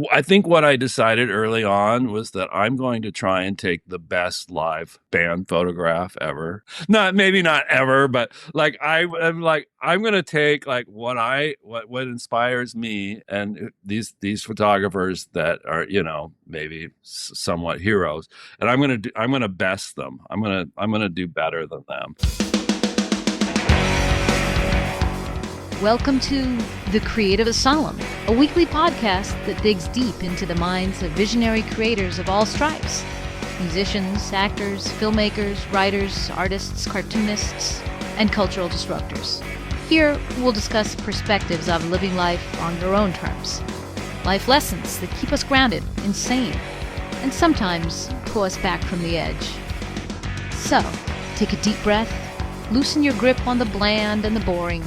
I think what I decided early on was that I'm going to try and take the best live band photograph ever. Maybe not ever, but like I'm like I'm going to take like what inspires me and these photographers that are, maybe somewhat heroes, and I'm going to best them. I'm going to do better than them. Welcome to The Creative Asylum, a weekly podcast that digs deep into the minds of visionary creators of all stripes. Musicians, actors, filmmakers, writers, artists, cartoonists, and cultural disruptors. Here, we'll discuss perspectives of living life on your own terms. Life lessons that keep us grounded, insane, and sometimes pull us back from the edge. So, take a deep breath, loosen your grip on the bland and the boring.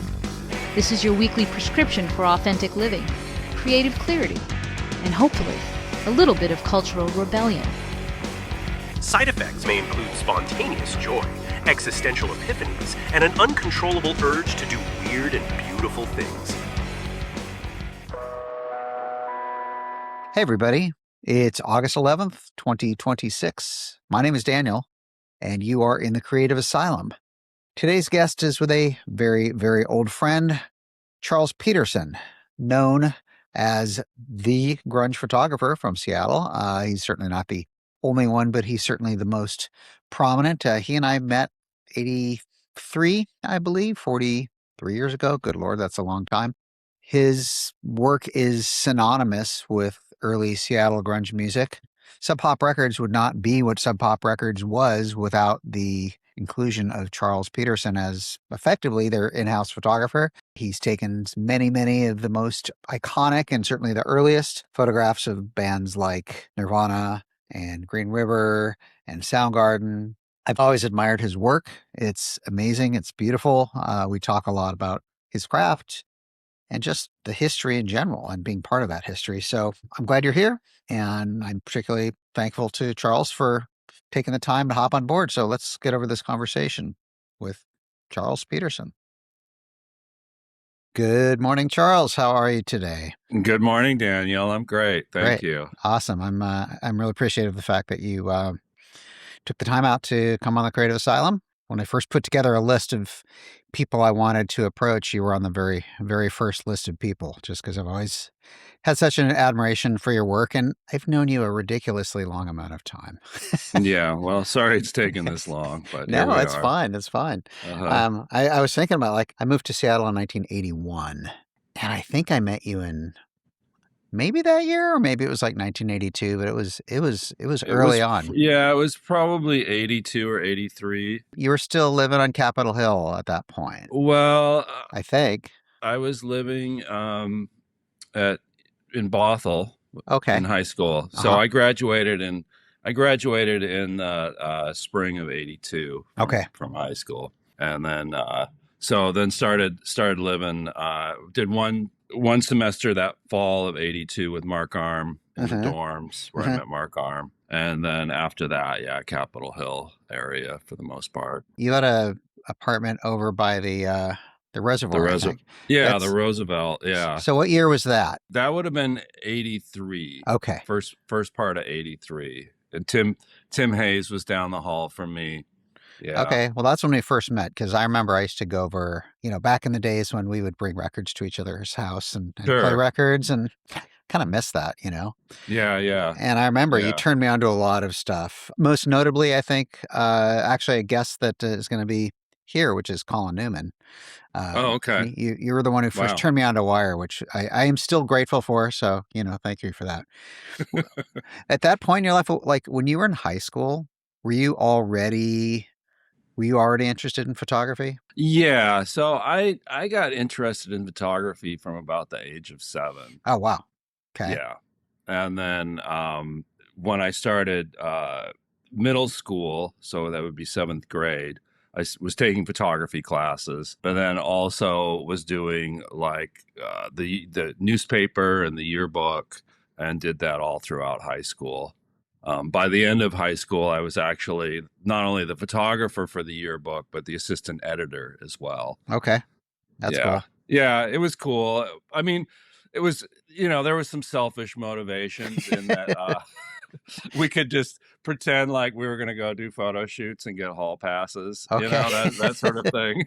This is your weekly prescription for authentic living, creative clarity, and hopefully, a little bit of cultural rebellion. Side effects may include spontaneous joy, existential epiphanies, and an uncontrollable urge to do weird and beautiful things. Hey everybody, it's August 11th, 2026. My name is Daniel, and you are in the Creative Asylum. Today's guest is with a very, very old friend, Charles Peterson, known as the Grunge Photographer from Seattle. He's certainly not the only one, but he's certainly the most prominent. He and I met 83, I believe, 43 years ago. Good Lord, that's a long time. His work is synonymous with early Seattle grunge music. Sub Pop Records would not be what Sub Pop Records was without the inclusion of Charles Peterson as effectively their in-house photographer. He's taken many, many of the most iconic and certainly the earliest photographs of bands like Nirvana and Green River and Soundgarden. I've always admired his work. It's amazing. It's beautiful. We talk a lot about his craft and just the history in general and being part of that history. So I'm glad you're here. And I'm particularly thankful to Charles for taking the time to hop on board. So let's get over this conversation with Charles Peterson. Good morning, Charles. How are you today? Good morning, Danielle. I'm great. Thank you. Awesome. I'm really appreciative of the fact that you took the time out to come on the Creative Asylum. When I first put together a list of people I wanted to approach, you were on the very, very first list of people, just because I've always had such an admiration for your work, and I've known you a ridiculously long amount of time. Yeah, well, sorry it's taken this long, but here No, we it's are. fine. It's fine. Uh-huh. I was thinking about, I moved to Seattle in 1981, and I think I met you in maybe that year, or maybe it was like 1982, but it was early on. Yeah, it was probably 82 or 83. You were still living on Capitol Hill at that point, Well, I think. I was living in Bothell Okay. in high school. So Uh-huh. I graduated in spring of 82 from high school. And then started living did one semester that fall of 82 with Mark Arm in the dorms where I met Mark Arm. And then after that, yeah, Capitol Hill area for the most part. You had a apartment over by the reservoir, I think. Yeah, the Roosevelt, yeah. So what year was that? That would have been 83. Okay. First part of 83. And Tim Hayes was down the hall from me. Yeah. Okay. Well, that's when we first met, because I remember I used to go over, back in the days when we would bring records to each other's house and play records, and kind of miss that, Yeah, yeah. And I remember you turned me on to a lot of stuff. Most notably, I think, actually a guest that is going to be here, which is Colin Newman. Oh, okay. You were the one who first turned me on to Wire, which I am still grateful for. So, thank you for that. At that point in your life, like when you were in high school, were you already interested in photography? Yeah. So I got interested in photography from about the age of 7. Oh, wow. Okay. Yeah. And then when I started middle school, so that would be 7th grade, I was taking photography classes, but then also was doing like the newspaper and the yearbook, and did that all throughout high school. By the end of high school, I was actually not only the photographer for the yearbook, but the assistant editor as well. Okay. That's cool. Yeah, it was cool. I mean, it was, there was some selfish motivations in that we could just pretend like we were going to go do photo shoots and get hall passes, Okay. that sort of thing.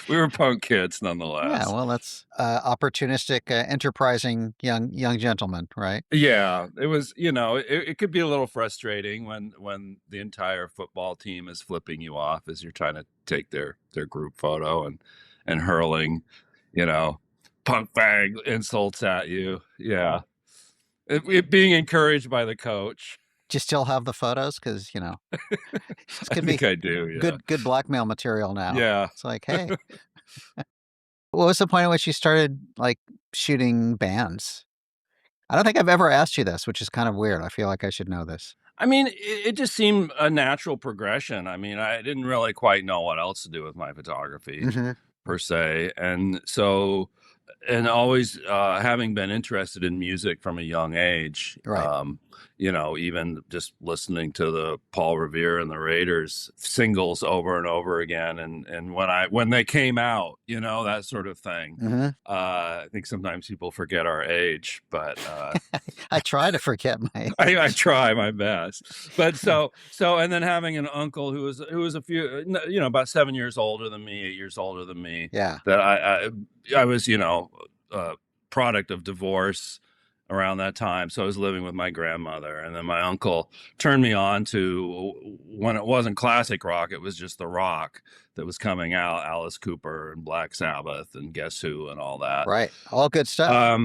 We were punk kids Yeah, nonetheless. well, that's opportunistic, enterprising young gentleman, right? Yeah, it was, it could be a little frustrating when the entire football team is flipping you off as you're trying to take their group photo and hurling, you know, punk fag insults at you. Yeah. It being encouraged by the coach. Do you still have the photos? Because this I could be think I do. Yeah. good blackmail material now. Yeah. It's like, hey, what was the point at which you started like shooting bands? I don't think I've ever asked you this, which is kind of weird. I feel like I should know this. I mean, it just seemed a natural progression. I mean, I didn't really quite know what else to do with my photography Mhm. per se. And so, and always having been interested in music from a young age, Right. even just listening to the Paul Revere and the Raiders singles over and over again. And when they came out, that sort of thing. Mhm. I think sometimes people forget our age, but I try to forget my I try my best. But so and then having an uncle who was a few about 7 years older than me, 8 years older than me, Yeah. that I was a product of divorce around that time, so I was living with my grandmother, and then my uncle turned me on to, when it wasn't classic rock, it was just the rock that was coming out, Alice Cooper and Black Sabbath and Guess Who and all that. Right. All good stuff.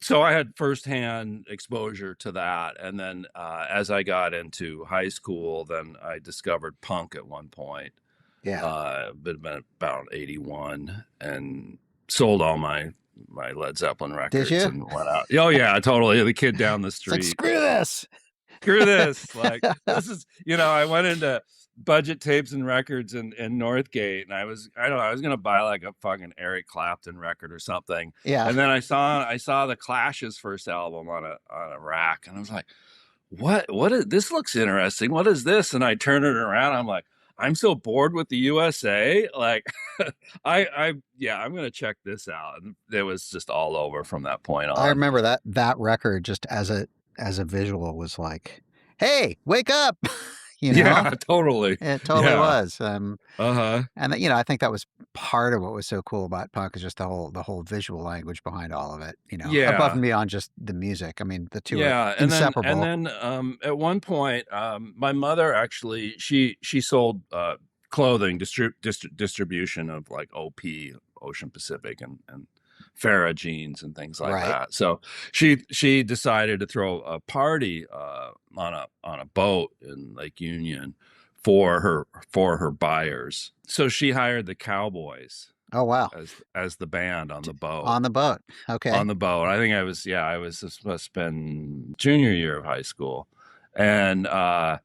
So I had firsthand exposure to that. And then as I got into high school, then I discovered punk at one point. Yeah. It had been about 81, and sold all my Led Zeppelin records. you? And went out. Oh, yeah, totally. The kid down the It's like, street. screw this. Screw this. Like, this is, I went into Budget Tapes and Records in Northgate, and I was going to buy like a fucking Eric Clapton record or something. Yeah. And then I saw the Clash's first album on a rack, and I was like, what is this? Looks interesting. What is this? And I turn it around. I'm like, I'm so bored with the USA. Like, I'm going to check this out. And it was just all over from that point on. I remember that record just as a visual was like, hey, wake up. Yeah, totally. It totally was. Uh-huh. And I think that was part of what was so cool about punk, is just the whole visual language behind all of it. Yeah. Above and beyond just the music. I mean, the two are and inseparable. Then at one point, my mother actually she sold clothing distribution of like OP, Ocean Pacific, and Farrah jeans and things like that. So she decided to throw a party on a boat in Lake Union for her buyers. So she hired the Cowboys. Oh, wow. As the band on the boat. On the boat. Okay. On the boat. I think I was supposed to spend junior year of high school. And I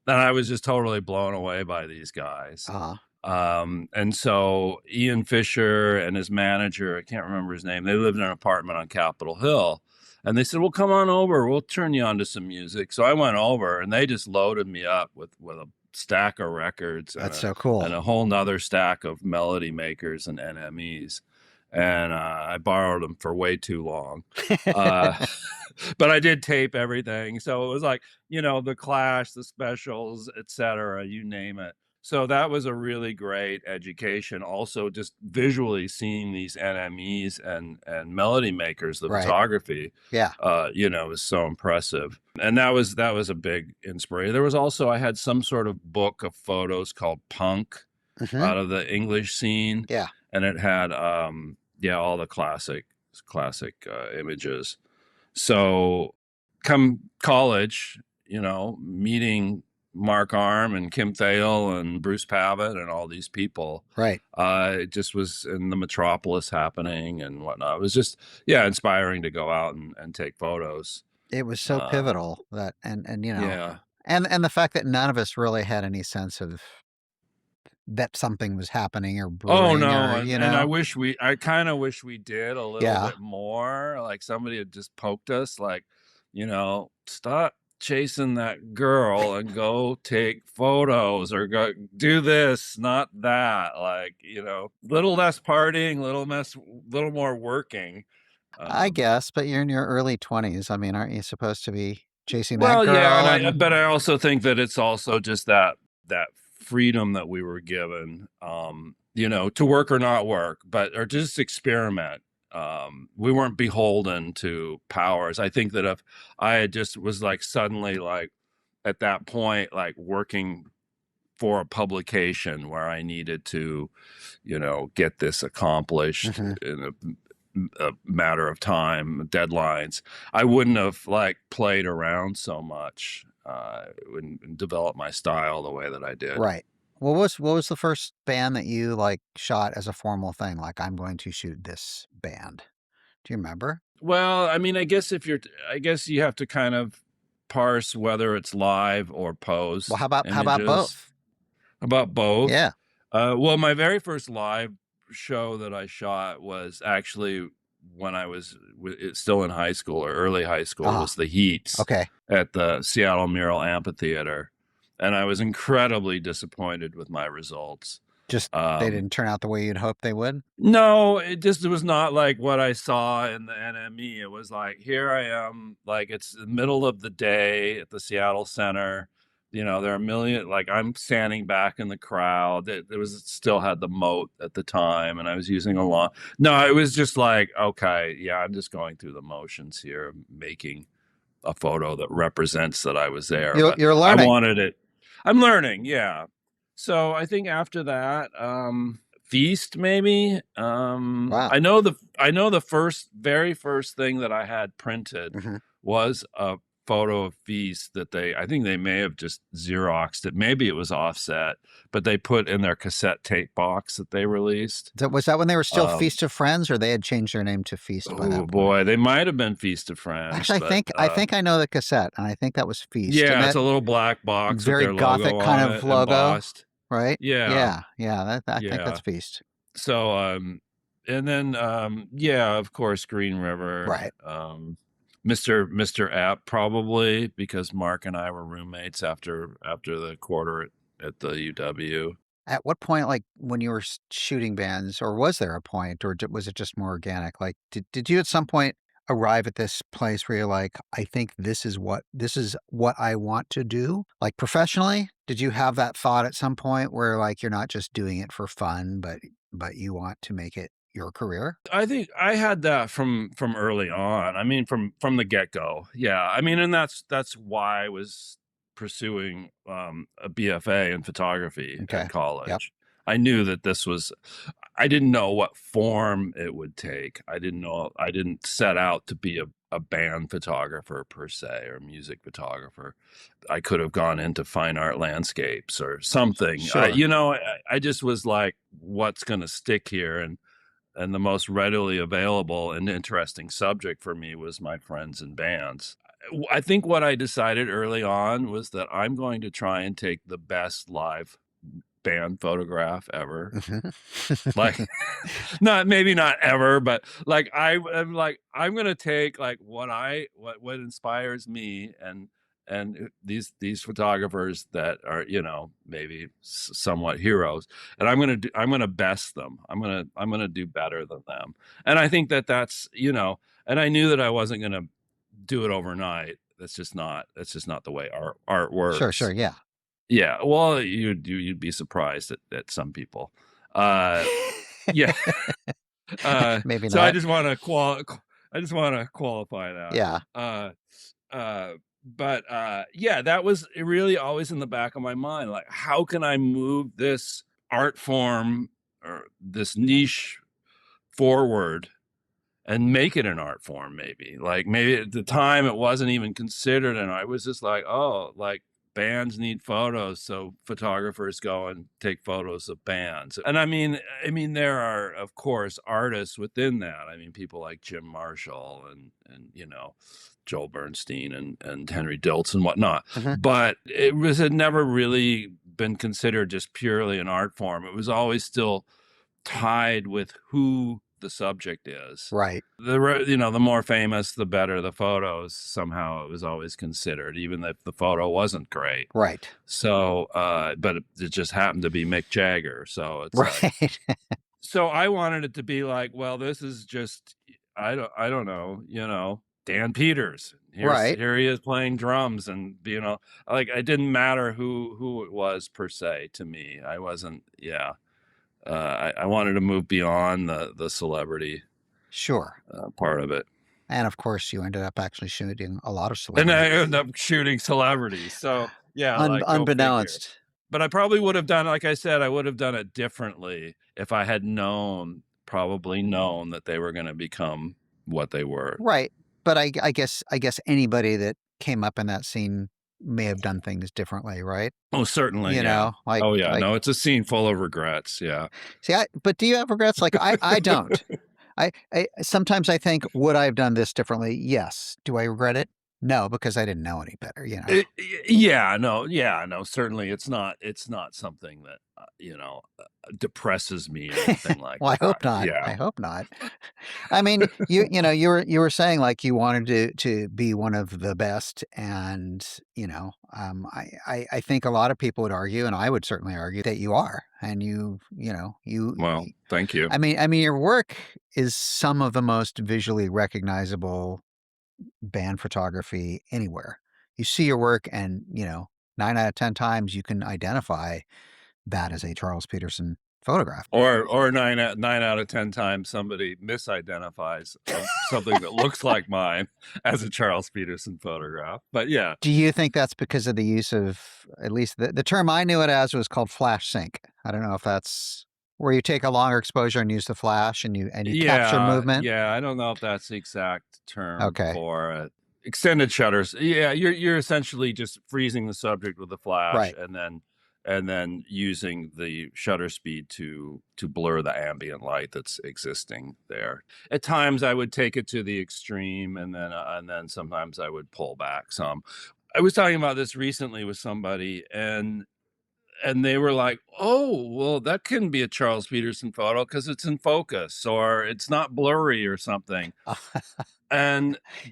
was just totally blown away by these guys. Uh-huh. And so Ian Fisher and his manager, I can't remember his name, they lived in an apartment on Capitol Hill. And they said, well, come on over. We'll turn you on to some music. So I went over, and they just loaded me up with a stack of records. That's so cool. And a whole nother stack of melody makers and NMEs. And I borrowed them for way too long. But I did tape everything. So it was like, the Clash, the Specials, etc., you name it. So that was a really great education. Also, just visually seeing these NMEs and melody makers, the photography, was so impressive. And that was a big inspiration. There was also, I had some sort of book of photos called Punk out of the English scene. Yeah. And it had, all the classic images. So come college, meeting Mark Arm and Kim Thale and Bruce Pavitt and all these people. Right. It just was in the metropolis happening and whatnot. It was just, inspiring to go out and take photos. It was so pivotal that, and Yeah. And the fact that none of us really had any sense of that something was happening or brewing. Oh no. And I kind of wish we did a little bit more. Like somebody had just poked us, like, stop chasing that girl and go take photos, or go do this, not that. Like, little less partying, little more working. I guess, but you're in your early 20s. I mean, aren't you supposed to be chasing that Well, yeah, girl? but I also think that it's also just that freedom that we were given, to work or not work, or just experiment. We weren't beholden to powers. I think that if I had just was like suddenly like at that point like working for a publication where I needed to, get this accomplished in a matter of time, deadlines, I wouldn't have like played around so much and developed my style the way that I did. Right. What was the first band that you like shot as a formal thing? Like, I'm going to shoot this band. Do you remember? Well, I mean, I guess I guess you have to kind of parse whether it's live or pose Well, how about images. both? About both? Yeah. Well, my very first live show that I shot was actually when I was still in high school or early high school. Was the Heats at the Seattle Mural Amphitheater, and I was incredibly disappointed with my results. Just they didn't turn out the way you'd hoped they would? No, it was not like what I saw in the NME. It was like, here I am, like it's the middle of the day at the Seattle Center. There are a million, like I'm standing back in the crowd. It was still had the moat at the time, and I was using a lot. No, it was just like, okay, yeah, I'm just going through the motions here, making a photo that represents that I was there. You're learning. I wanted it. I'm learning, yeah. So I think after that, Feast maybe. Wow. I know the very first thing that I had printed was a photo of Feast that I think they may have just Xeroxed it. Maybe it was offset, but they put in their cassette tape box that they released. Was that when they were still Feast of Friends, or they had changed their name to Feast by that point? Oh boy, they might have been Feast of Friends. Actually, I think I know the cassette, and I think that was Feast. Yeah, it's a little black box, very with their gothic logo kind on of it, logo, embossed. Right? Yeah. I think that's Feast. So, and then, of course, Green River. Right. Mr. App, probably, because Mark and I were roommates after the quarter at the UW. At what point, like when you were shooting bands, or was there a point, or was it just more organic? Like, did you at some point arrive at this place where you're like, I think this is what I want to do, like professionally? Did you have that thought at some point where like you're not just doing it for fun, but you want to make it your career? I think I had that from early on. I mean, from the get-go. Yeah. I mean, and that's why I was pursuing a BFA in photography at college. Yep. I knew that I didn't know what form it would take. I didn't set out to be a band photographer per se, or music photographer. I could have gone into fine art landscapes or something. Sure. I just was like, what's going to stick here? And the most readily available and interesting subject for me was my friends in bands. I think what I decided early on was that I'm going to try and take the best live band photograph ever. Like, maybe not ever, but like I'm going to take like what inspires me and these photographers that are, maybe somewhat heroes, and I'm going to best them. I'm going to do better than them. And I think that's, and I knew that I wasn't going to do it overnight. That's just not the way art works. Sure. Yeah. Yeah. Well, you'd be surprised at some people. Yeah. Maybe not. So I just want to qualify that. Yeah. But that was really always in the back of my mind. Like, how can I move this art form or this niche forward and make it an art form? Maybe at the time it wasn't even considered, and I was just like, oh, like bands need photos, so photographers go and take photos of bands. And I mean there are, of course, artists within that. I mean, people like Jim Marshall and Joel Bernstein and Henry Diltz and whatnot. But it had never really been considered just purely an art form. It was always still tied with who the subject is. Right. The more famous, the better the photos. Somehow it was always considered, even if the photo wasn't great. Right. So, but it just happened to be Mick Jagger. So it's right. So I wanted it to be like, well, this is just, I don't know, Dan Peters. Right. Here he is playing drums, and like, it didn't matter who it was per se to me. I wasn't, yeah. I wanted to move beyond the celebrity Sure. part of it. And of course, you ended up actually shooting a lot of And I celebrities. ended up shooting celebrities. So yeah, like, go figure. Unbeknownst. But I probably would have done, like I said, I would have done it differently if I had probably known that they were going to become what they were. Right. But I guess anybody that came up in that scene may have done things differently, right? Oh, certainly. You Yeah. know, like, Oh yeah. like, No, it's a scene full of regrets. Yeah. see, but do you have regrets? Like, I don't. I sometimes I think, would I have done this differently? Yes. Do I regret it? No, because I didn't know any better, you know. Yeah, no, certainly it's not something that, depresses me or anything like Well, I that. hope not. Yeah. I hope not. I mean, you were saying like you wanted to be one of the best, and I think a lot of people would argue, and I would certainly argue that you are, and Well, thank you. I mean, your work is some of the most visually recognizable band photography anywhere. You see your work, and 9 out of 10 times you can identify that as a Charles Peterson photograph. Or 9 out of 10 times somebody misidentifies something that looks like mine as a Charles Peterson photograph. But yeah. Do you think that's because of the use of, at least the term I knew it as was called flash sync? I don't know if that's where you take a longer exposure and use the flash and you capture movement. Yeah, I don't know if that's the exact term Okay. for it. Extended shutters. Yeah, you're essentially just freezing the subject with a flash, Right. and then using the shutter speed to blur the ambient light that's existing there. At times I would take it to the extreme, and then sometimes I would pull back some. I was talking about this recently with somebody, and they were like, "Oh, well, that can be a Charles Peterson photo because it's in focus, or it's not blurry or something."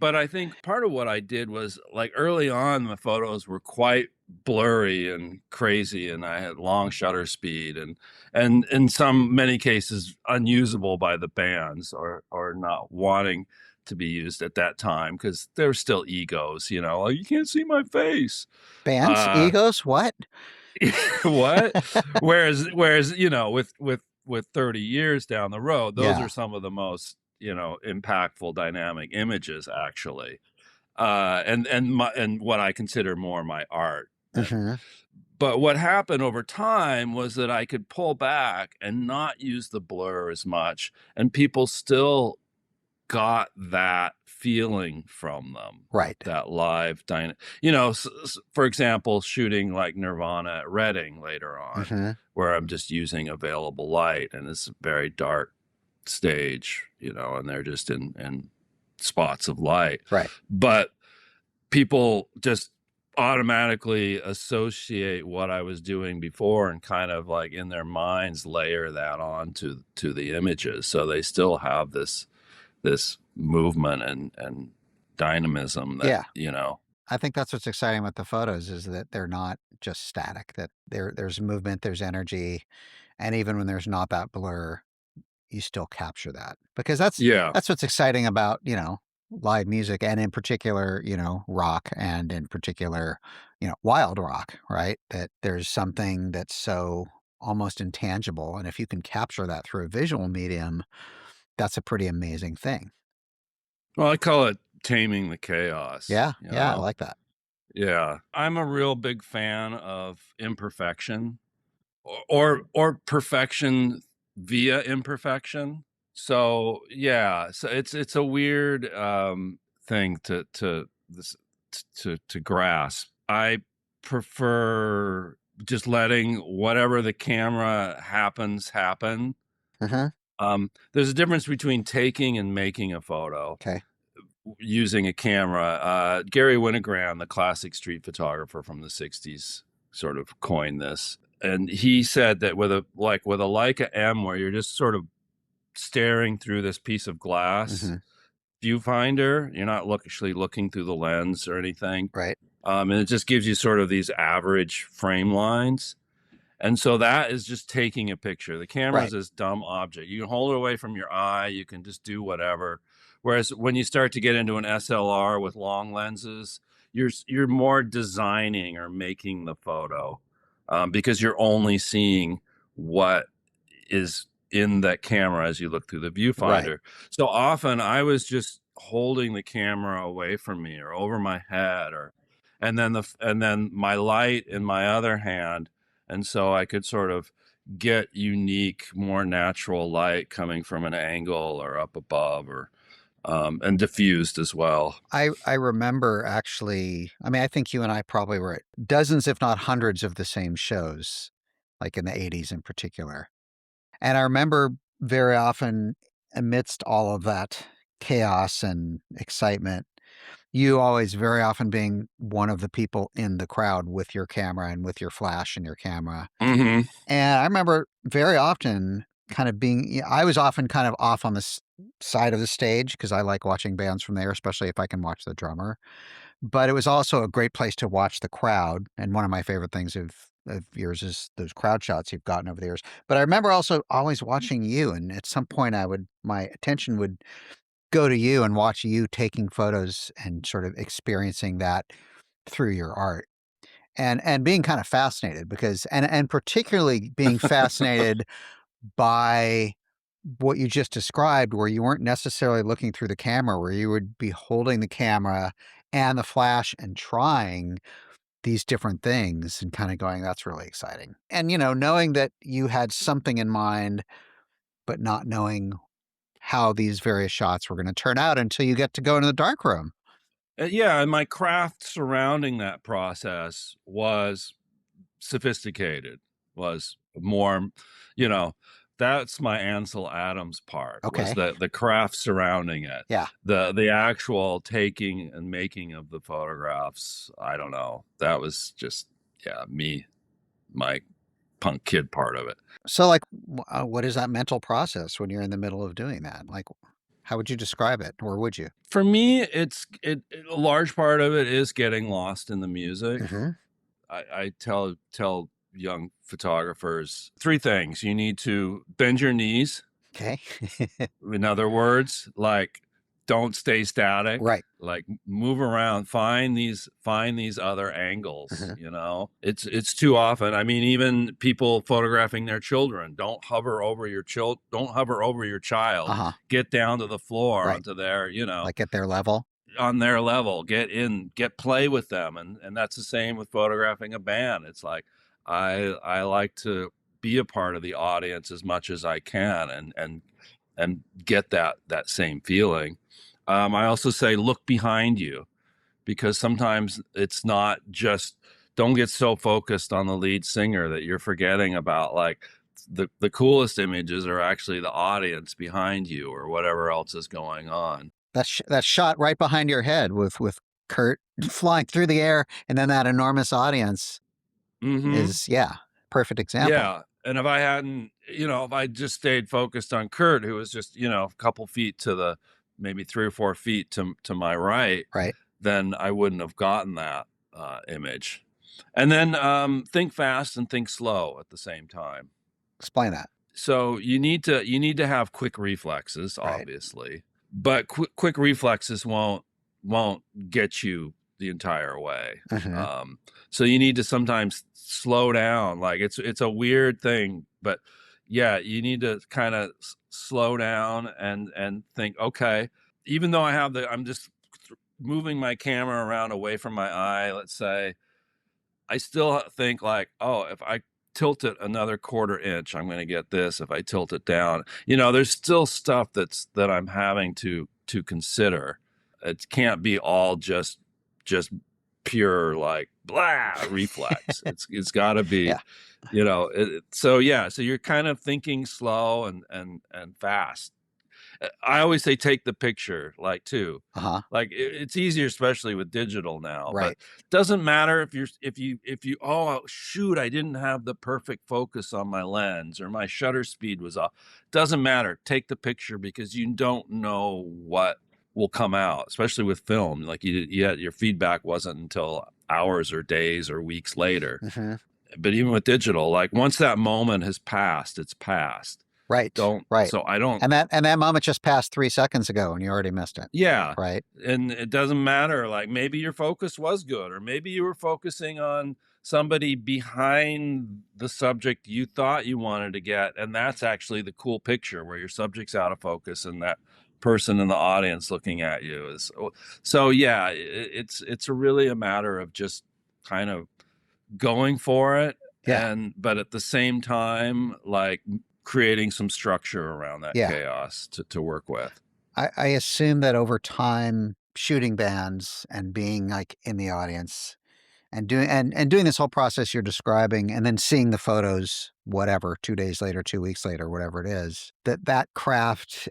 But I think part of what I did was, like, early on, the photos were quite blurry and crazy, and I had long shutter speed, and in many cases unusable by the bands, or not wanting to be used at that time because there were still egos, like, you can't see my face. Bands, egos, what? What? Whereas, with 30 years down the road, those Yeah. are some of the most, impactful dynamic images, actually. And what I consider more my art. Mhm. But what happened over time was that I could pull back and not use the blur as much, and people still got that feeling from them. Right. That live for example, shooting like Nirvana at Reading later on, Mhm. where I'm just using available light, and it's a very dark stage, and they're just in spots of light. Right. But people just automatically associate what I was doing before, and kind of like in their minds layer that on to the images. So they still have this movement and dynamism that, I think that's what's exciting with the photos, is that they're not just static, that there's movement, there's energy, and even when there's not that blur, you still capture that. Because that's what's exciting about, live music, and in particular, rock, and in particular, wild rock, right? That there's something that's so almost intangible, and if you can capture that through a visual medium, that's a pretty amazing thing. Well, I call it taming the chaos. Yeah, I like that. Yeah. I'm a real big fan of imperfection, or perfection via imperfection. So yeah, so it's a weird thing to grasp. I prefer just letting whatever the camera happen. There's a difference between taking and making a photo. Okay. Using a camera. Gary Winogrand, the classic street photographer from the 60s, sort of coined this. And he said that with a Leica M, where you're just sort of staring through this piece of glass viewfinder, you're not actually looking through the lens or anything. Right. And it just gives you sort of these average frame lines. And so that is just taking a picture. The camera is this dumb object. You can hold it away from your eye. You can just do whatever. Whereas when you start to get into an SLR with long lenses, you're more designing or making the photo, because you're only seeing what is in that camera as you look through the viewfinder. Right. So often I was just holding the camera away from me or over my head, and then my light in my other hand, and so I could sort of get unique, more natural light coming from an angle or up above, or and diffused as well. I remember actually, I mean, I think you and I probably were at dozens, if not hundreds, of the same shows, like in the 80s in particular. And I remember very often, amidst all of that chaos and excitement, you always very often being one of the people in the crowd with your camera and with your flash and your camera. Mm-hmm. And I remember very often kind of being, I was often kind of off on the side of the stage because I like watching bands from there, especially if I can watch the drummer. But it was also a great place to watch the crowd. And one of my favorite things of yours is those crowd shots you've gotten over the years. But I remember also always watching you. And at some point my attention would go to you and watch you taking photos and sort of experiencing that through your art. And being kind of fascinated because and particularly being fascinated by what you just described, where you weren't necessarily looking through the camera, where you would be holding the camera and the flash and trying these different things and kind of going, that's really exciting. And, knowing that you had something in mind, but not knowing how these various shots were going to turn out until you get to go into the darkroom. Yeah, and my craft surrounding that process was sophisticated, was more, that's my Ansel Adams part. Okay. Was the craft surrounding it. Yeah. The actual taking and making of the photographs, I don't know. That was just, my punk kid part of it. So, like, what is that mental process when you're in the middle of doing that? Like, how would you describe it, or would you? For me, a large part of it is getting lost in the music. Mm-hmm. I tell young photographers 3 things. You need to bend your knees. Okay. In other words, like, don't stay static. Right. Like, move around, find these other angles. Mm-hmm. It's too often. I mean, even people photographing their children, don't hover over your child. Uh-huh. Get down to the floor, Right. onto their, Like at their level. on their level, get play with them. And that's the same with photographing a band. It's like, I like to be a part of the audience as much as I can and get that same feeling. I also say, look behind you, because sometimes it's not just, don't get so focused on the lead singer that you're forgetting about, like, the coolest images are actually the audience behind you or whatever else is going on. That shot right behind your head with Kurt flying through the air, and then that enormous audience is, perfect example. Yeah. And if I hadn't, if I just stayed focused on Kurt, who was just, a couple feet to maybe 3 or 4 feet to my right, then I wouldn't have gotten that image. And then think fast and think slow at the same time. Explain that. So you need to have quick reflexes, obviously, but quick reflexes won't get you the entire way. Mm-hmm. So you need to sometimes slow down. Like, it's a weird thing, but yeah, you need to kind of slow down and think, okay, even though I'm just moving my camera around away from my eye, let's say, I still think, like, oh, if I tilt it another 1/4 inch, I'm going to get this. If I tilt it down, there's still stuff that I'm having to consider. It can't be all just pure, like, blah reflex. It's got to be, so you're kind of thinking slow and fast. I always say, take the picture, like, too. Like, it's easier, especially with digital now. Right. But doesn't matter if you oh shoot, I didn't have the perfect focus on my lens, or my shutter speed was off. Doesn't matter. Take the picture, because you don't know what will come out, especially with film. Like, your feedback wasn't until hours or days or weeks later. Mm-hmm. But even with digital, like, once that moment has passed, it's passed. Right. Don't, Right. so I don't, And that moment just passed 3 seconds ago and you already missed it. yeah. Right. And it doesn't matter. Like maybe your focus was good, or maybe you were focusing on somebody behind the subject you thought you wanted to get. And that's actually the cool picture where your subject's out of focus and that person in the audience looking at you is. So yeah, it's really a matter of just kind of going for it. Yeah. But at the same time, like creating some structure around that Yeah. chaos to work with. I assume that over time, shooting bands and being like in the audience and doing this whole process you're describing, and then seeing the photos, whatever, 2 days later, 2 weeks later, whatever it is, that craft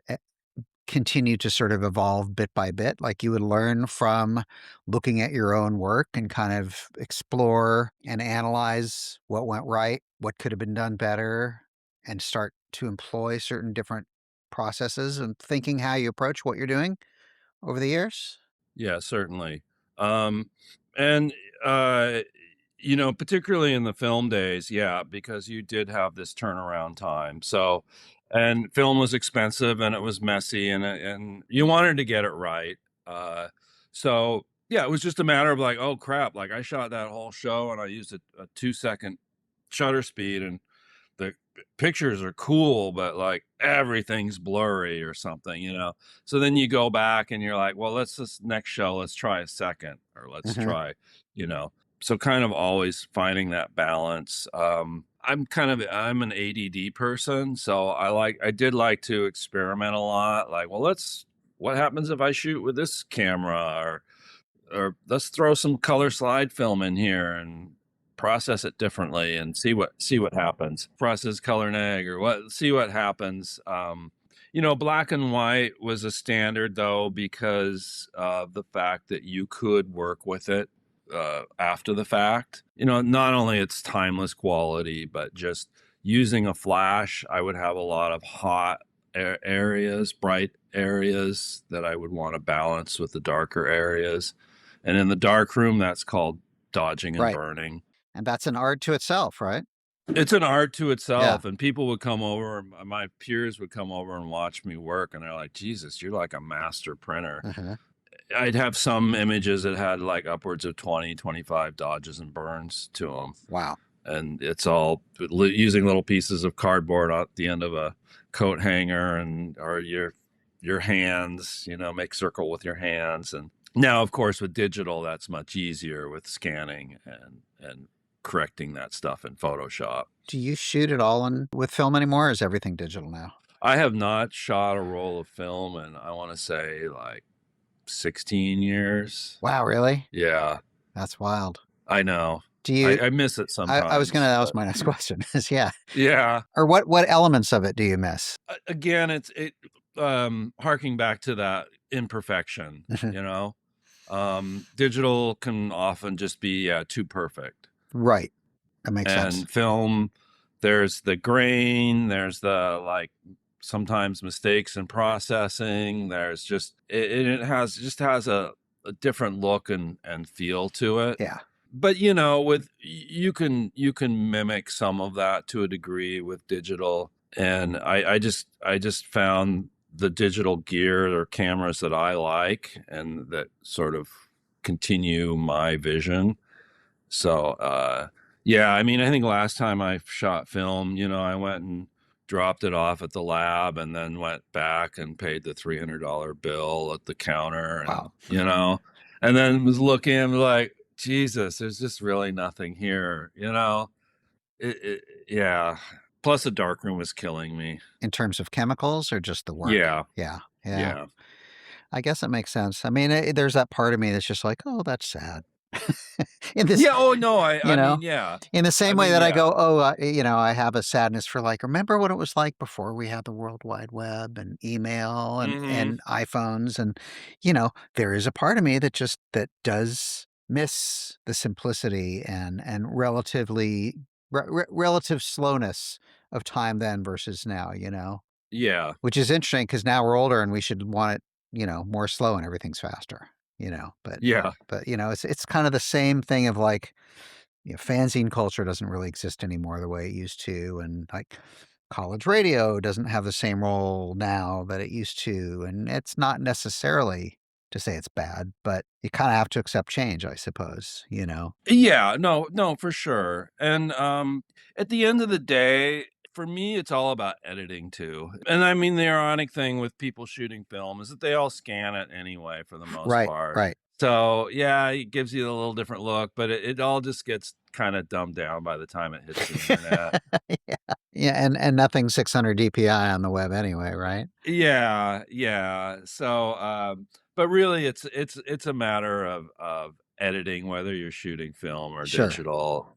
continued to sort of evolve bit by bit. Like you would learn from looking at your own work and kind of explore and analyze what went right, what could have been done better, and start to employ certain different processes and thinking how you approach what you're doing over the years. Yeah, certainly. Um, and uh, particularly in the film days, yeah, because you did have this turnaround time. So, and film was expensive and it was messy, and you wanted to get it right. Uh, so yeah, it was just a matter of like, oh crap, like I shot that whole show and I used a 2 second shutter speed, and the pictures are cool, but like everything's blurry or something. So then you go back and you're like, well, this next show, let's try a second, or let's Mhm. try, you know. So kind of always finding that balance. I'm an ADD person, so I did like to experiment a lot. Like, well, what happens if I shoot with this camera, or let's throw some color slide film in here and process it differently and see what happens. Process color neg or see what happens. Black and white was a standard though, because of the fact that you could work with it after the fact. Not only its timeless quality, but just using a flash, I would have a lot of hot areas, bright areas that I would want to balance with the darker areas. And in the dark room, that's called dodging and Right. burning. And that's an art to itself, right? It's an art to Yeah. itself, and people would come over, my peers would come over and watch me work, and they're like, Jesus, you're like a master printer. Uh-huh. I'd have some images that had like upwards of 20, 25 dodges and burns to them. Wow. And it's all using little pieces of cardboard at the end of a coat hanger, or your hands, make circle with your hands. And now, of course, with digital, that's much easier with scanning and correcting that stuff in Photoshop. Do you shoot it all with film anymore, or is everything digital now? I have not shot a roll of film in, I want to say, like 16 years. Wow, really? Yeah. That's wild. I know. Do you? I miss it sometimes. That was my next question. Is yeah. Yeah. Or what elements of it do you miss? Again, it's harking back to that imperfection, digital can often just be too perfect. Right. That makes And sense. film, there's the grain, there's the like sometimes mistakes in processing. There's just it has a different look and feel to it. Yeah. But with you can mimic some of that to a degree with digital. And I just found the digital gear or cameras that I like and that sort of continue my vision. So yeah, I mean, I think last time I shot film, I went and dropped it off at the lab and then went back and paid the $300 bill at the counter. And, Wow. And then was looking like, Jesus, there's just really nothing here, yeah. Plus the darkroom was killing me. In terms of chemicals or just the work? Yeah. Yeah. I guess it makes sense. I mean, there's that part of me that's just like, oh, that's sad. Yeah. Oh no. I mean, yeah. In the same way that I go, oh, I have a sadness for like, remember what it was like before we had the World Wide Web and email and iPhones, and there is a part of me that does miss the simplicity and relative slowness of time then versus now. Yeah. Which is interesting because now we're older and we should want it, more slow and everything's faster. But Yeah. It's kind of the same thing of like, fanzine culture doesn't really exist anymore the way it used to, and like college radio doesn't have the same role now that it used to. And it's not necessarily to say it's bad, but you kind of have to accept change, I suppose, Yeah, no, for sure. And at the end of the day, for me, it's all about editing too. And I mean, the ironic thing with people shooting film is that they all scan it anyway, for the most Right, part. right. So yeah, it gives you a little different look, but it all just gets kind of dumbed down by the time it hits the internet. Yeah. Yeah, and nothing 600 DPI on the web anyway, right? Yeah. So, but really, it's a matter of editing, whether you're shooting film or Sure. digital.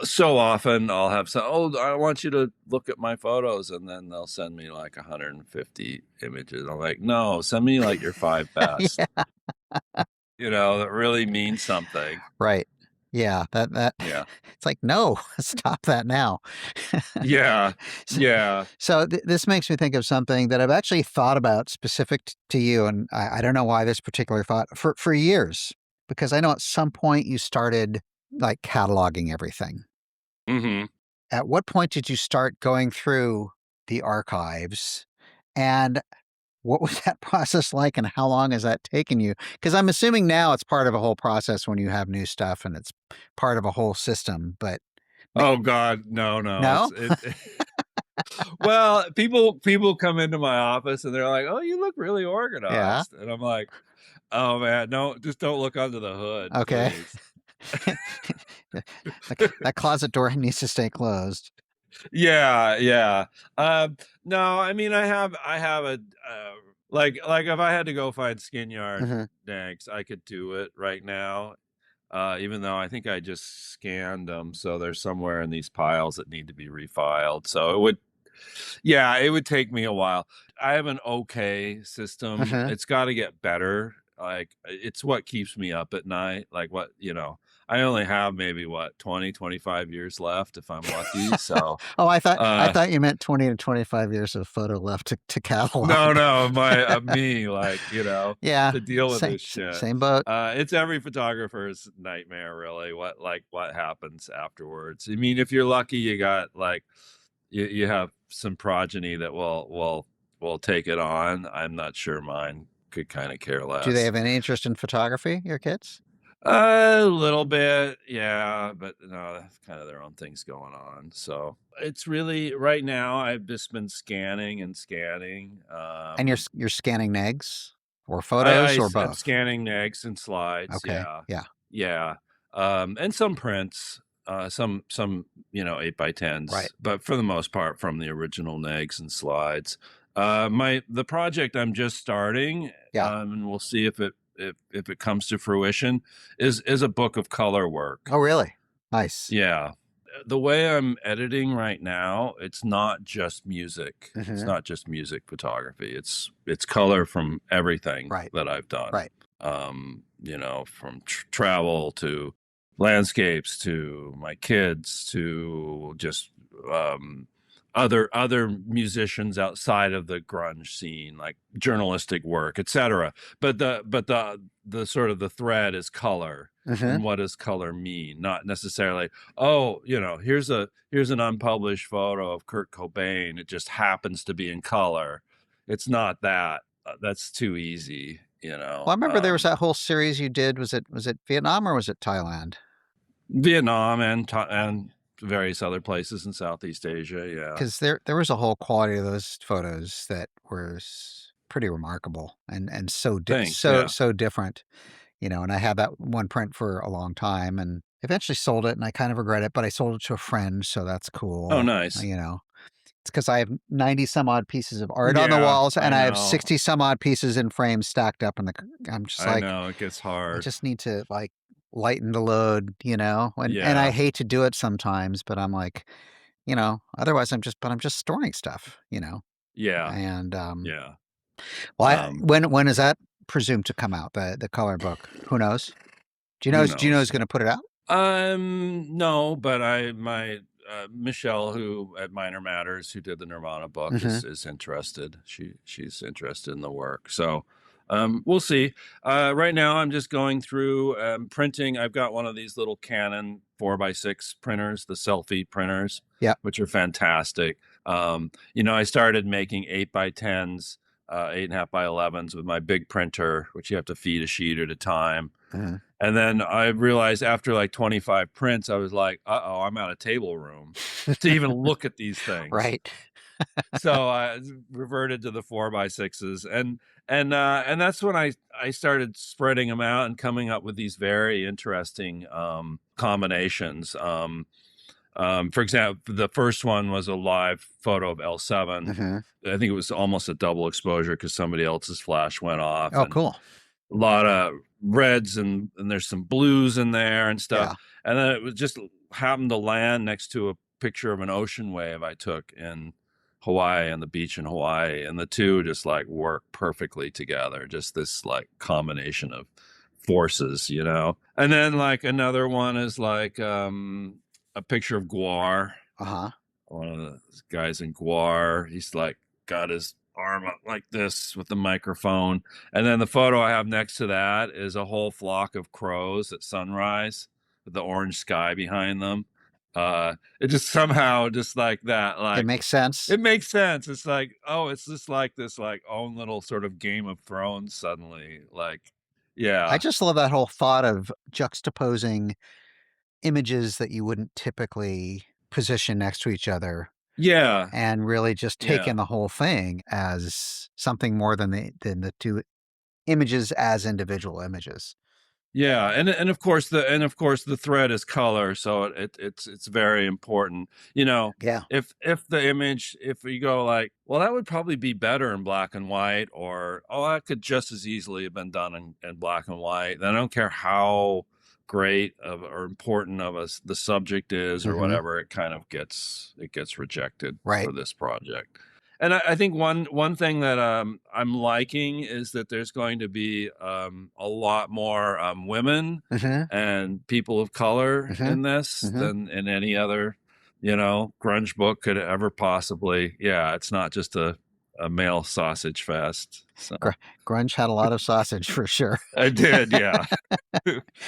So often I'll have I want you to look at my photos, and then they'll send me like 150 images. I'm like, no, send me like your 5 best. Yeah. That really means something. Right. Yeah, that Yeah. it's like, no, stop that now. Yeah. So, Yeah. so this makes me think of something that I've actually thought about specific to you, and I don't know why this particular thought for years, because I know at some point you started like cataloging everything. Mm-hmm. At what point did you start going through the archives, and what was that process like, and how long has that taken you? Because I'm assuming now it's part of a whole process when you have new stuff and it's part of a whole system, but Oh God, no. no? Well, people come into my office and they're like, "Oh, you look really Yeah. organized," and I'm like, "Oh man, no, just don't look under the hood, Okay. please." That closet door needs to stay closed. Yeah. No, I mean, I have a like if I had to go find skin yard Mhm. necks, I could do it right now. Even though I think I just scanned them, so they're somewhere in these piles that need to be refiled. So it would take me a while. I have an okay system. Mhm. It's got to get better. Like it's what keeps me up at night. Like I only have maybe 20, 25 years left if I'm lucky. So, Oh, I uh, thought you meant 20 to 25 years of photo left to catalog. no, me, like, Yeah, to deal with this shit. same boat. It's every photographer's nightmare, really. What happens afterwards? I mean, if you're lucky, you got like, you have some progeny that will take it on. I'm not sure mine could kind of care Do they less. have any interest in photography, your kids? A little bit, yeah, but no, that's kind of their own things going on. So it's really right now. I've just been scanning and scanning. And you're scanning negs or photos or I'm both? scanning negs and slides. Okay. Yeah, Yeah. yeah, and some prints. Some 8x10s, Right. but for the most part from the original negs and slides. The project I'm just starting, Yeah. and we'll see if it comes to fruition, is a book of color work. Oh, really? Nice. Yeah. The way I'm editing right now, it's not just music. It's Mhm. not just music photography. It's color from everything Right. that I've done. Right. From travel to landscapes to my kids to just other musicians outside of the grunge scene, like journalistic work, etc. But the sort of the thread is color. Mhm. And what does color mean? Not necessarily, oh, here's an unpublished photo of Kurt Cobain. It just happens to be in color. It's not that. That's too easy, Well, I remember there was that whole series you did. Was it Vietnam or was it Thailand? Vietnam and various other places in Southeast Asia. Yeah. Because there was a whole quality of those photos that was pretty remarkable and Thanks. Yeah. so different, and I had that one print for a long time and eventually sold it, and I kind of regret it, but I sold it to a friend, so that's cool. Oh, nice. It's because I have 90 some odd pieces of art on the Yeah, walls, and I have know. 60 some odd pieces in frames stacked up I'm just I like, know it gets I hard. just need to like lighten the load, and I Yeah. hate to do it sometimes, but I'm like, otherwise I'm just storing stuff, Yeah. and Yeah. well, when is that presumed to come out, the color book? Who knows? Do you know Who who's knows? going to put it out? No, but Michelle, who at Minor Matters, who did the Nirvana book, Mhm. is interested. She's interested in the work. So, We'll see. Right now, I'm just going through printing. I've got one of these little Canon 4x6 printers, the selfie printers, Yeah. which are fantastic. I started making 8x10s, 8.5x11s with my big printer, which you have to feed a sheet at a time. Mm-hmm. And then I realized after like 25 prints, I was like, uh-oh, I'm out of table room to even look at these things. Right. So I reverted to the 4x6s, and that's when I started spreading them out and coming up with these very interesting combinations. For example, the first one was a live photo of L7. Mm-hmm. I think it was almost a double exposure because somebody else's flash went off. Oh, and cool. A lot of reds and there's some blues in there and stuff. Yeah. And then it was just happened to land next to a picture of an ocean wave I took in Hawaii, on the beach in Hawaii, and the two just like work perfectly together. Just this like combination of forces, And then like another one is like a picture of Guar. Uh-huh. One of the guys in Guar, he's like got his arm up like this with the microphone. And then the photo I have next to that is a whole flock of crows at sunrise with the orange sky behind them. It just somehow just like that, like it makes sense. It makes sense. It's like, oh, it's just like this like own little sort of Game of Thrones suddenly. Like, yeah. I just love that whole thought of juxtaposing images that you wouldn't typically position next to each other. Yeah. And really just taking the whole thing as something more than the two images as individual images. Yeah, and of course the thread is color, so it's very important. Yeah. If the image, if you go like, well, that would probably be better in black and white, or that could just as easily have been done in black and white. Then I don't care how great or important of us the subject is or whatever, it kind of gets rejected for this project. And I think one thing that I'm liking is that there's going to be a lot more women and people of color in this than in any other, grunge book could ever possibly. Yeah, it's not just a male sausage fest. So. Grunge had a lot of sausage for sure. I did, yeah.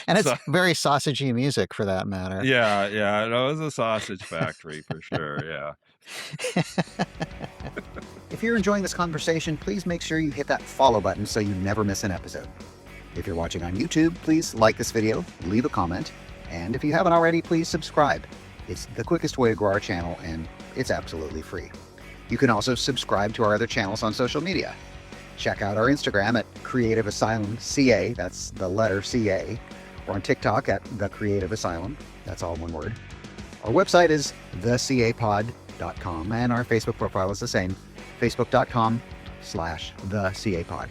And it's very sausagey music for that matter. Yeah, it was a sausage factory for sure, yeah. If you're enjoying this conversation, please make sure you hit that follow button so you never miss an episode. If you're watching on YouTube, please like this video, leave a comment, and if you haven't already, please subscribe. It's the quickest way to grow our channel, and it's absolutely free. You can also subscribe to our other channels on social media. Check out our Instagram at Creative Asylum CA, that's the letter CA, or on TikTok at The Creative Asylum, that's all one word. Our website is thecapod.com, and our Facebook profile is the same, facebook.com/thecapod.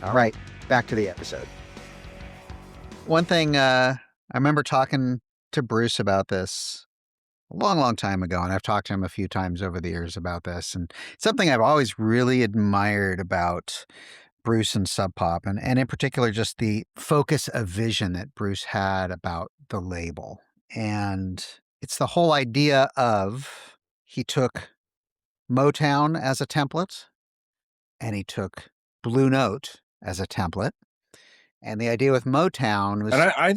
All right, back to the episode. One thing, I remember talking to Bruce about this a long time ago, and I've talked to him a few times over the years about this, and something I've always really admired about Bruce and Sub Pop, and in particular just the focus of vision that Bruce had about the label. And it's the whole idea of he took Motown as a template, and he took Blue Note as a template. And the idea with Motown was, and I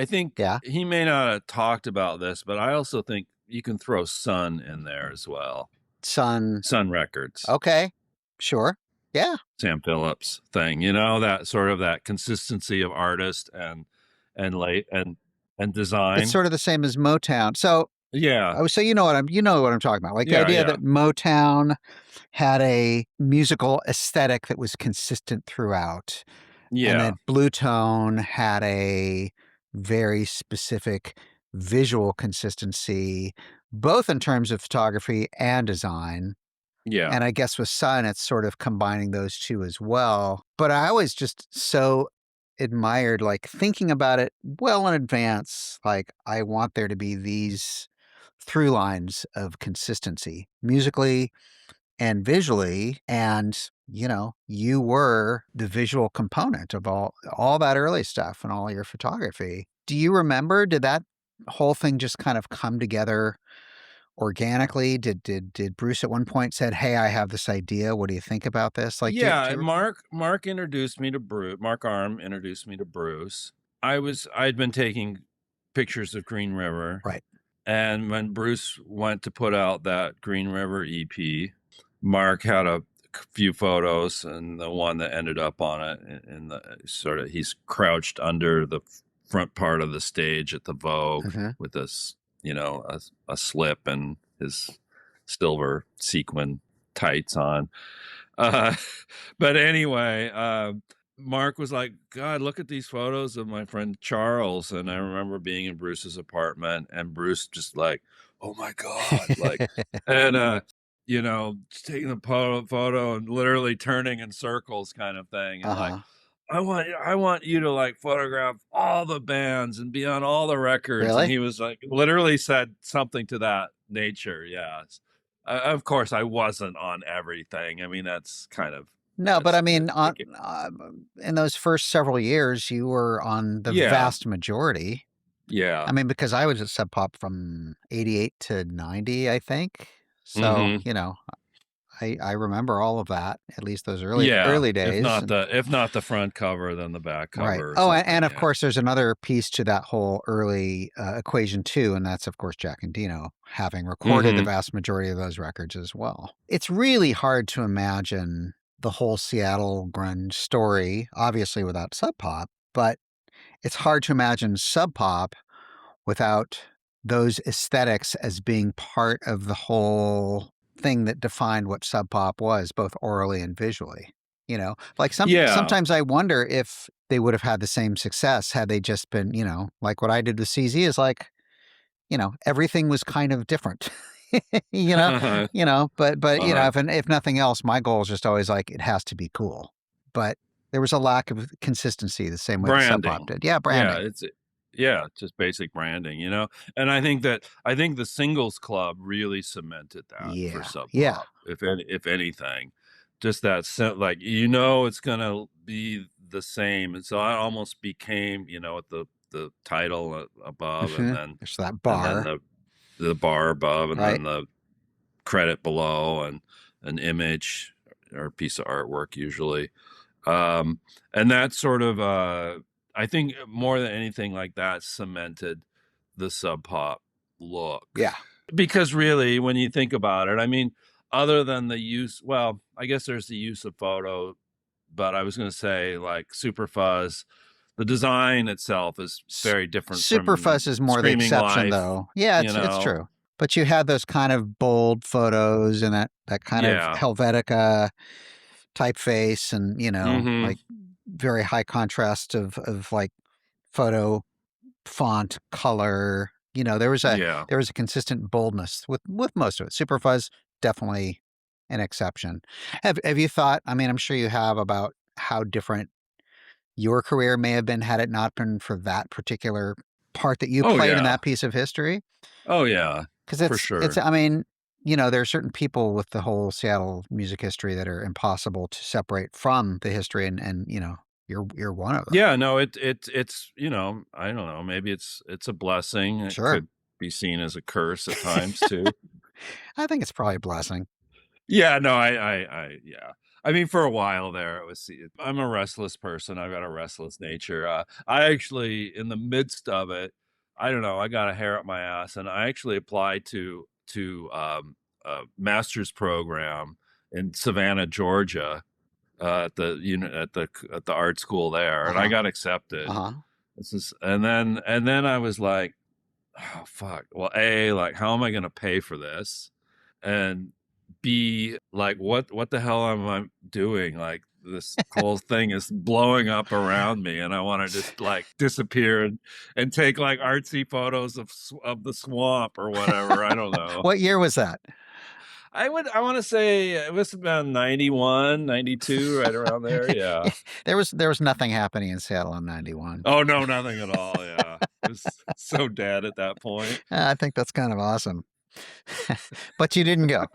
think yeah, he may not have talked about this, but I also think you can throw Sun in there as well. Sun Records. Okay, sure, yeah. Sam Phillips thing, that sort of that consistency of artist and design. It's sort of the same as Motown. So yeah. So you know what I'm talking about. Like the idea that Motown had a musical aesthetic that was consistent throughout. Yeah. And that Blue Tone had a very specific visual consistency, both in terms of photography and design. Yeah. And I guess with Sun, it's sort of combining those two as well. But I always just so admired, like thinking about it well in advance, like I want there to be these through lines of consistency musically and visually. And, you were the visual component of all that early stuff and all your photography. Do you remember, did that whole thing just kind of come together organically? Did Bruce at one point said, "Hey, I have this idea. What do you think about this?" Like, Yeah, Mark introduced me to Bruce. Mark Arm introduced me to Bruce. I'd been taking pictures of Green River, right? and when Bruce went to put out that Green River EP, Mark had a few photos, and the one that ended up on it, in the sort of, he's crouched under the front part of the stage at the Vogue with this, a slip and his silver sequin tights on. But anyway, Mark was like, God, look at these photos of my friend Charles. And I remember being in Bruce's apartment, and Bruce just like, oh my God, like, and, just taking the photo and literally turning in circles kind of thing. And like, I want you to like photograph all the bands and be on all the records. Really? And he was like, literally said something to that nature. Yes. Of course, I wasn't on everything. I mean, that's kind of No, but I mean, in those first several years, you were on the vast majority. Yeah. I mean, because I was at Sub Pop from 88 to 90, I think. So, I remember all of that, at least those early days. If not the front cover, then the back cover. Right. Oh, and of course, there's another piece to that whole early equation too, and that's of course Jack Endino having recorded the vast majority of those records as well. It's really hard to imagine the whole Seattle grunge story, obviously without Sub Pop, but it's hard to imagine Sub Pop without those aesthetics as being part of the whole thing that defined what Sub Pop was, both orally and visually. Like sometimes I wonder if they would have had the same success had they just been, like what I did with CZ is like, everything was kind of different. but if nothing else, my goal is just always like, it has to be cool. But there was a lack of consistency the same way that Sub Pop did. Yeah, branding. Yeah, just basic branding, And I think the Singles Club really cemented that for Sub Pop, if anything. Just that, like, it's gonna be the same, and so I almost became, with the title above, and then there's that bar, and then the bar above, and then the credit below, and an image or a piece of artwork usually, and that sort of, I think more than anything like that cemented the Sub Pop look. Yeah, because really, when you think about it, I mean, other than the use, well, I guess there's the use of photo, but I was going to say like Super Fuzz, the design itself is very different. Super Fuzz is more the exception, though. Yeah, it's true. But you had those kind of bold photos and that kind of Helvetica typeface, and like very high contrast of like photo font color. There was a consistent boldness with most of it. Super Fuzz, definitely an exception. Have you thought, I mean, I'm sure you have, about how different your career may have been had it not been for that particular part that you played in that piece of history? Oh yeah. Because for sure. I mean, there are certain people with the whole Seattle music history that are impossible to separate from the history, and you're one of them. Yeah, no, it's I don't know, maybe it's a blessing. It could be seen as a curse at times too. I think it's probably a blessing. Yeah, no, I mean, for a while there, I'm a restless person. I've got a restless nature. I actually, in the midst of it, I don't know, I got a hair up my ass, and I actually applied to a master's program in Savannah, Georgia, at the art school there, and I got accepted. And then I was like, oh fuck. Well, A, like, how am I going to pay for this? And B, like, what the hell am I doing? Like, this whole thing is blowing up around me, and I want to just like disappear and take like artsy photos of the swamp or whatever. I don't know. What year was that? I want to say it was about 91, 92, right around there. Yeah. There was nothing happening in Seattle in 91. Oh no, nothing at all. Yeah. It was so dead at that point. I think that's kind of awesome. But you didn't go.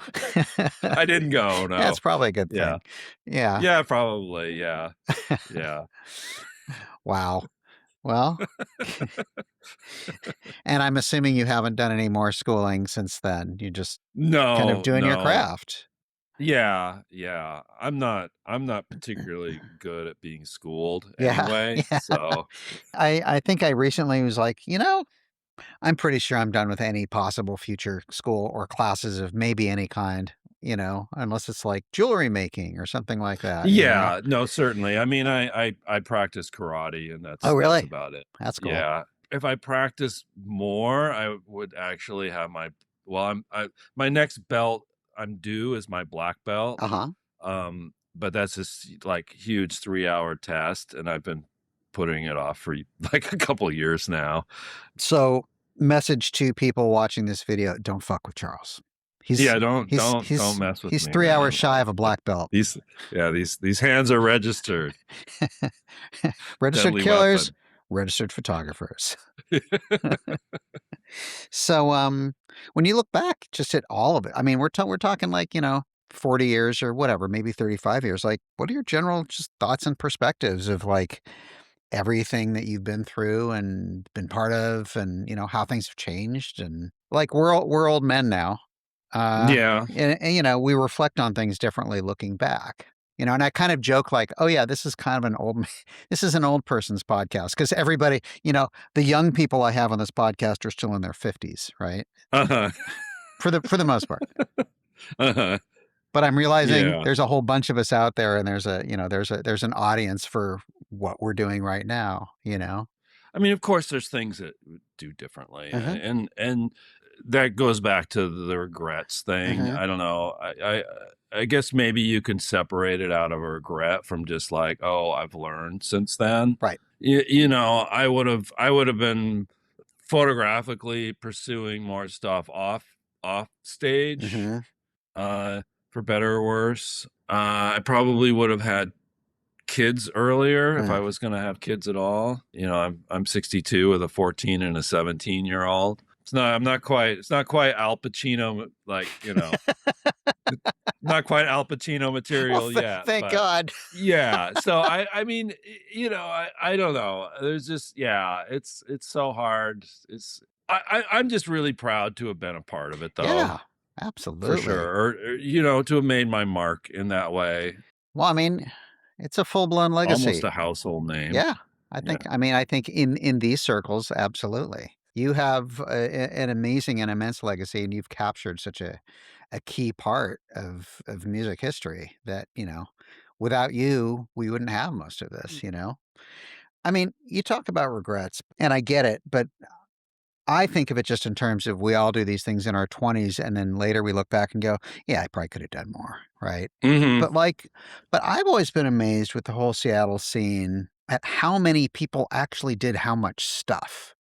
I didn't go, no. That's probably a good thing. Yeah. Yeah, probably. Yeah. Yeah. Wow. Well, And I'm assuming you haven't done any more schooling since then. You're just kind of No, doing your no. craft. Yeah, yeah. I'm not particularly good at being schooled Yeah, anyway. yeah. So I think I recently was like, I'm pretty sure I'm done with any possible future school or classes of maybe any kind, unless it's like jewelry making or something like that. yeah, no, certainly. I mean, I practice karate, and Oh, that's really? about it. That's cool. Yeah. If I practice more, I would actually have my next belt I'm due is my black belt. Uh-huh. But that's this like huge 3-hour test, and I've been putting it off for like a couple years now. So, message to people watching this video, don't fuck with Charles. He's Yeah, don't he's don't don't he's mess with he's me, 3 hours man. shy of a black belt. These hands are registered. Registered Deadly killers, weapon. registered photographers. So, when you look back just at all of it, I mean, we're talking like, 40 years or whatever, maybe 35 years. Like, what are your general just thoughts and perspectives of like everything that you've been through and been part of, and how things have changed? And like, we're old men now. Yeah. And we reflect on things differently looking back. And I kind of joke like, oh yeah, this is kind of this is an old person's podcast, because everybody, the young people I have on this podcast are still in their 50s, right? Uh-huh. For the most part. Uh-huh. But I'm realizing Yeah. there's a whole bunch of us out there, and there's an audience for what we're doing right now. I mean, of course, there's things that we do differently, Uh-huh. and that goes back to the regrets thing. Uh-huh. I don't know. I guess maybe you can separate it out of a regret from just like, oh, I've learned since then. Right. I would have been photographically pursuing more stuff off stage, Uh-huh. for better or worse. I probably would have had kids earlier if I was going to have kids at all. I'm 62 with a 14 and a 17-year-old. It's not quite Al Pacino, like, not quite Al Pacino material Well, yet. thank but God. yeah. So I mean, I don't know. There's just, yeah, it's so hard. I'm just really proud to have been a part of it, though. Yeah, For absolutely. sure. Or, to have made my mark in that way. Well, I mean, it's a full-blown legacy. Almost a household name. Yeah, I think in these circles, absolutely. You have an amazing and immense legacy, and you've captured such a key part of music history that, without you, we wouldn't have most of this. I mean, you talk about regrets, and I get it, but I think of it just in terms of we all do these things in our 20s, and then later we look back and go, yeah, I probably could have done more, right? Mm-hmm. But I've always been amazed with the whole Seattle scene at how many people actually did how much stuff.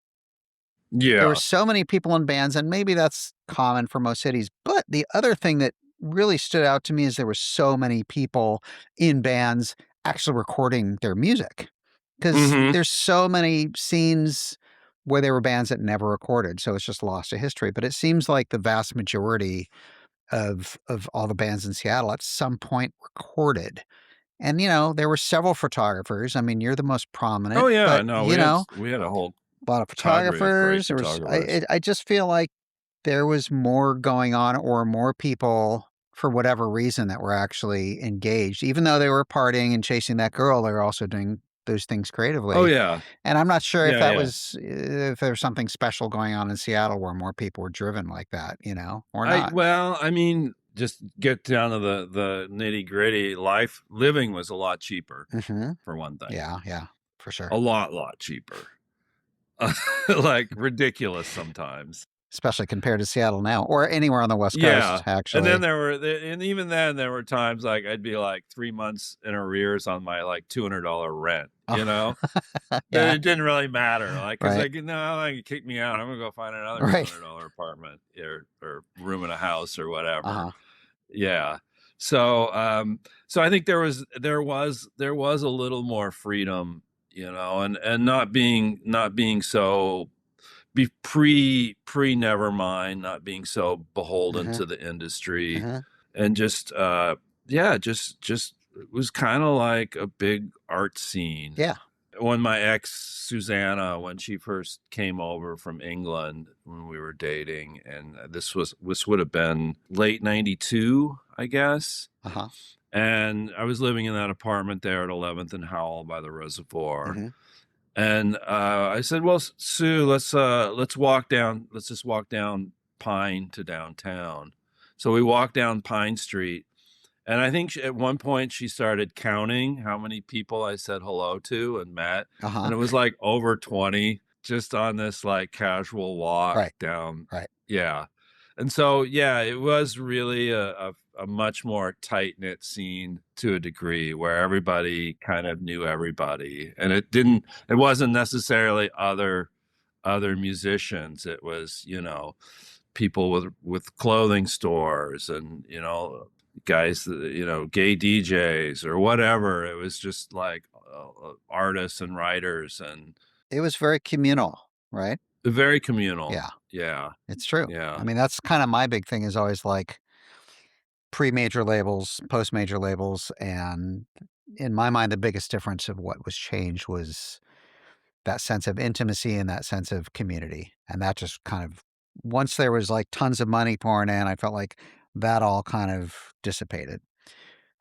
There Yeah. were so many people in bands, and maybe that's common for most cities. But the other thing that really stood out to me is there were so many people in bands actually recording their music, because Mm-hmm. there's so many scenes where there were bands that never recorded, so it's just lost to history. But it seems like the vast majority of all the bands in Seattle at some point recorded. And there were several photographers. I mean, you're the most prominent. Oh yeah. But No, we had a whole a lot of cadre of great photographers. There was. photographers. I just feel like there was more going on, or more people for whatever reason that were actually engaged, even though they were partying and chasing that girl. They were also doing those things creatively. Oh yeah. And I'm not sure if Yeah, that yeah. if there was something special going on in Seattle where more people were driven like that, or not. I mean, just get down to the nitty gritty. Living was a lot cheaper, for one thing. Yeah, for sure. A lot cheaper. Like ridiculous sometimes. Especially compared to Seattle now, or anywhere on the West Coast, actually. And then even then there were times like I'd be like 3 months in arrears on my like $200 rent. Yeah. It didn't really matter. Like, cause Right. like kick me out. I'm gonna go find another Right. $200 apartment or room in a house or whatever. Uh-huh. Yeah. So I think there was a little more freedom, and not being so pre Nevermind, not being so beholden to the industry, and just just it was kind of like a big art scene. Yeah. when my ex Susanna, when she first came over from England when we were dating, and this would have been late '92, I guess. Uh-huh. And I was living in that apartment there at 11th and Howell by the reservoir. Mm-hmm. And I said, "Well, Sue, let's walk down. Let's just walk down Pine to downtown." So we walked down Pine Street, and I think at one point she started counting how many people I said hello to and met, Uh-huh. and it was like over 20 just on this like casual walk Right. down. Right. Yeah. And so, yeah, it was really a much more tight-knit scene to a degree where everybody kind of knew everybody. And it wasn't necessarily other musicians. It was, people with clothing stores and, guys, gay DJs or whatever. It was just like artists and writers, and It was very communal, right? very communal. Yeah. Yeah. It's true. Yeah. I mean, that's kind of my big thing is always like pre-major labels, post-major labels. And in my mind, the biggest difference of what was changed was that sense of intimacy and that sense of community. And that just kind of, once there was like tons of money pouring in, I felt like that all kind of dissipated.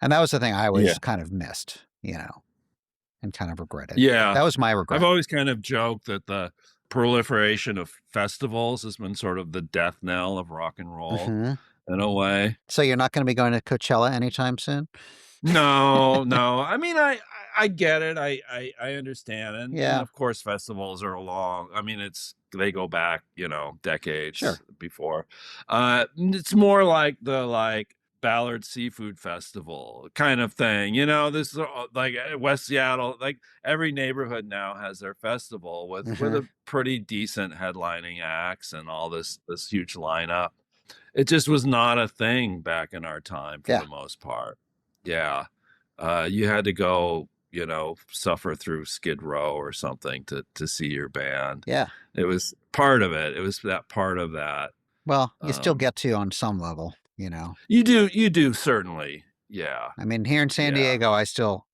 And that was the thing I always kind of missed, and kind of regretted. Yeah. That was my regret. I've always kind of joked that the proliferation of festivals has been sort of the death knell of rock and roll in a way. So you're not going to be going to Coachella anytime soon? No. I mean, I get it. I understand. And of course, festivals are long. I mean, they go back, decades before. It's more like the Ballard Seafood Festival kind of thing. This is like West Seattle, like every neighborhood now has their festival with a pretty decent headlining acts and all this huge lineup. It just was not a thing back in our time for the most part. Yeah. You had to go, suffer through Skid Row or something to see your band. Yeah. It was part of it. It was that part of that. Well, you still get to on some level, You do, certainly. Yeah. I mean, here in San Diego, I still,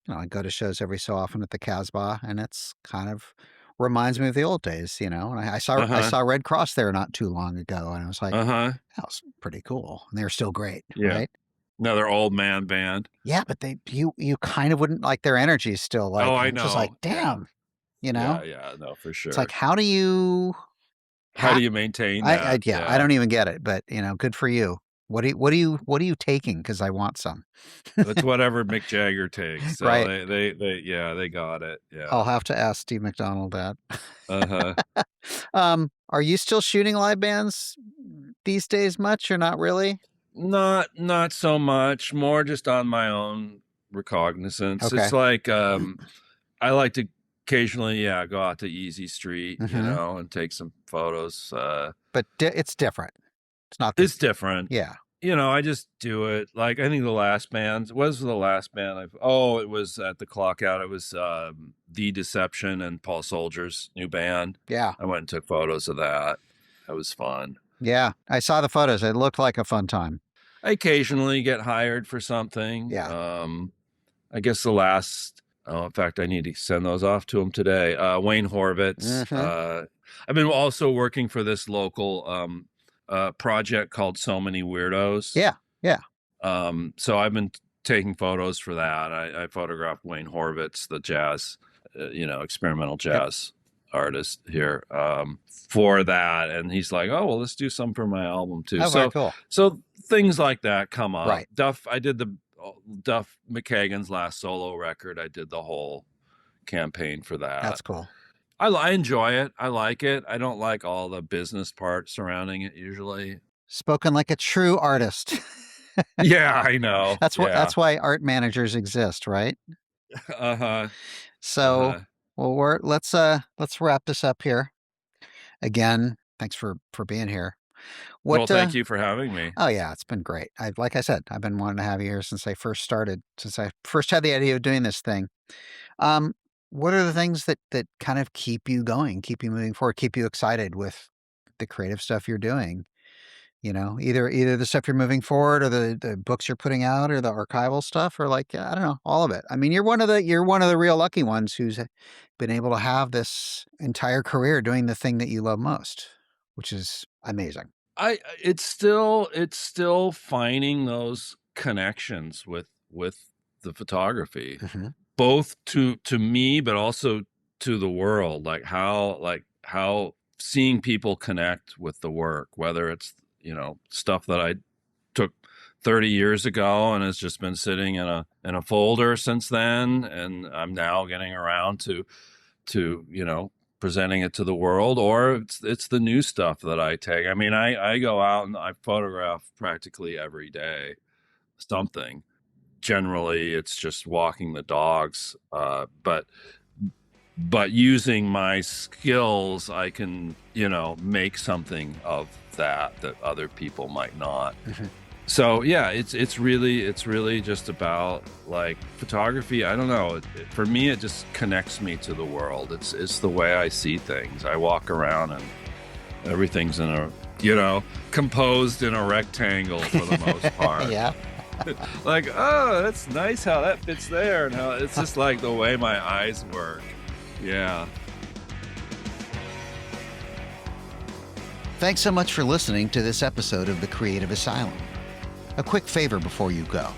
I go to shows every so often at the Casbah, and it's kind of reminds me of the old days, and I saw Red Cross there not too long ago, and I was like, that was pretty cool. And they're still great, right? Another old man band. Yeah, but you kind of wouldn't like their energy still. Like, I know. Just like, damn, Yeah, no, for sure. It's like, how do you maintain that? I don't even get it, but good for you. What are you taking? Because I want some. It's whatever Mick Jagger takes. So right. They got it. Yeah. I'll have to ask Steve McDonald that. Are you still shooting live bands these days much or not really? Not so much. More just on my own recognizance. Okay. It's like I like to occasionally, go out to Easy Street, and take some photos. But it's different. It's not. It's different. Yeah. I just do it. Like, I think the last band, it was at the Clock Out. It was The Deception and Paul Soldier's new band. Yeah. I went and took photos of that. That was fun. Yeah. I saw the photos. It looked like a fun time. I occasionally get hired for something. Yeah. I guess the last, in fact, I need to send those off to him today. Wayne Horvitz. I've been also working for this local project called So Many Weirdos. Yeah. So I've been taking photos for that. I photographed Wayne Horvitz, the jazz, experimental jazz artist here, for that. And he's like, oh, well, let's do some for my album too. Oh, very cool. So things like that come up. Right. I did the Duff McKagan's last solo record. I did the whole campaign for that. That's cool. I enjoy it. I like it. I don't like all the business part surrounding it usually. Spoken like a true artist. Yeah, I know. That's why art managers exist, right? So, well, let's wrap this up here. Again, thanks for being here. Well, thank you for having me. Oh yeah, it's been great. Like I said, I've been wanting to have you here since I first had the idea of doing this thing. What are the things that kind of keep you going, keep you moving forward, keep you excited with the creative stuff you're doing? either the stuff you're moving forward or the books you're putting out or the archival stuff or like, I don't know, all of it. I mean, you're one of the real lucky ones who's been able to have this entire career doing the thing that you love most, which is amazing. It's still finding those connections with the photography, both to me, but also to the world, like how seeing people connect with the work, whether it's, stuff that I took 30 years ago and has just been sitting in a folder since then. And I'm now getting around to presenting it to the world, or it's the new stuff that I take. I mean, I go out and I photograph practically every day, something. Generally, it's just walking the dogs. But using my skills, I can, make something of that other people might not. So yeah, it's really just about like photography. I don't know. For me, it just connects me to the world. It's the way I see things. I walk around and everything's in a, composed in a rectangle for the most part. Yeah. Like, oh, that's nice how that fits there, and how it's just like the way my eyes work. Yeah. Thanks so much for listening to this episode of The Creative Asylum. A quick favor before you go.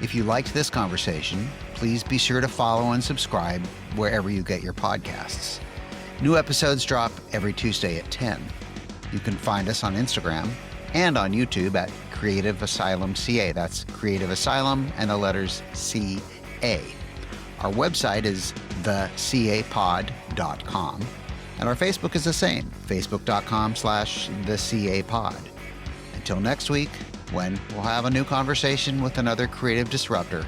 If you liked this conversation, please be sure to follow and subscribe wherever you get your podcasts. New episodes drop every Tuesday at 10. You can find us on Instagram and on YouTube at Creative Asylum CA. That's Creative Asylum and the letters CA. Our website is thecapod.com. And our Facebook is the same, facebook.com/thecapod. Until next week, when we'll have a new conversation with another creative disruptor,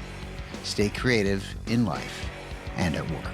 stay creative in life and at work.